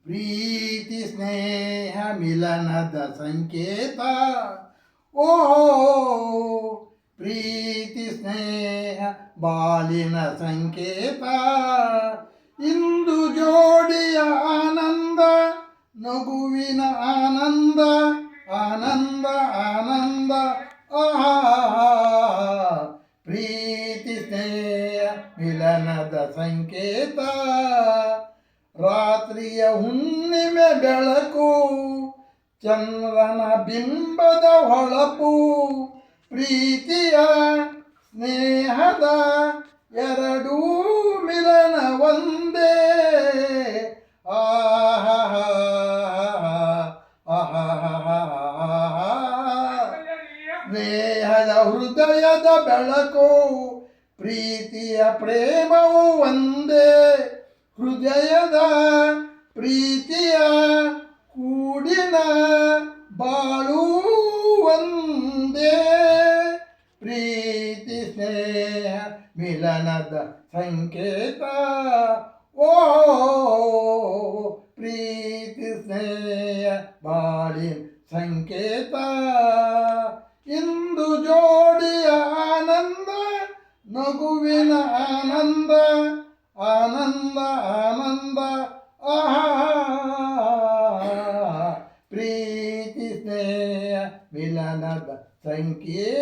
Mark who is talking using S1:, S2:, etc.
S1: ಪ್ರೀತಿ ಸ್ನೇಹ ಮಿಲನದ ಸಂಕೇತ. ಓ ಪ್ರೀತಿ ಸ್ನೇಹ ಬಾಳಿನ ಸಂಕೇತ. ಇಂದು ಜೋಡಿಯ ಆನಂದ, ನಗುವಿನ ಆನಂದ, ಆನಂದ ಆನಂದ. ಆಹಾ ಪ್ರೀತಿ ಸ್ನೇಹ ಮಿಲನದ ಸಂಕೇತ. ರಾತ್ರಿಯ ಹುಣ್ಣಿಮೆ ಬೆಳಕು, ಚಂದ್ರನ ಬಿಂಬದ ಹೊಳಪು, ಪ್ರೀತಿಯ ಸ್ನೇಹದ ಎರಡೂ ಮಿಲನ ಒಂದೇ. ಆಹಾ ಸ್ನೇಹದ ಹೃದಯದ ಬೆಳಕು, ಪ್ರೀತಿಯ ಪ್ರೇಮವು ಒಂದೇ. ಹೃದಯದ ಪ್ರೀತಿಯ ಕೂಡಿನ ಬಾಳು ಒಂದೇ. ಪ್ರೀತಿ ಸ್ನೇಹ ಮಿಲನದ ಸಂಕೇತ. ಓ ಪ್ರೀತಿ ಸ್ನೇಹ ಬಾಳಿನ ಸಂಕೇತ. ಇಂದು ಜೋಡಿಯ ಆನಂದ, ನಗುವಿನ ಆನಂದ, ಆನಂದ ಆನಂದ. ಆಹಾ ಪ್ರೀತಿ ಸ್ನೇಹ ಮಿಲನದ ಸಂಕೇತ.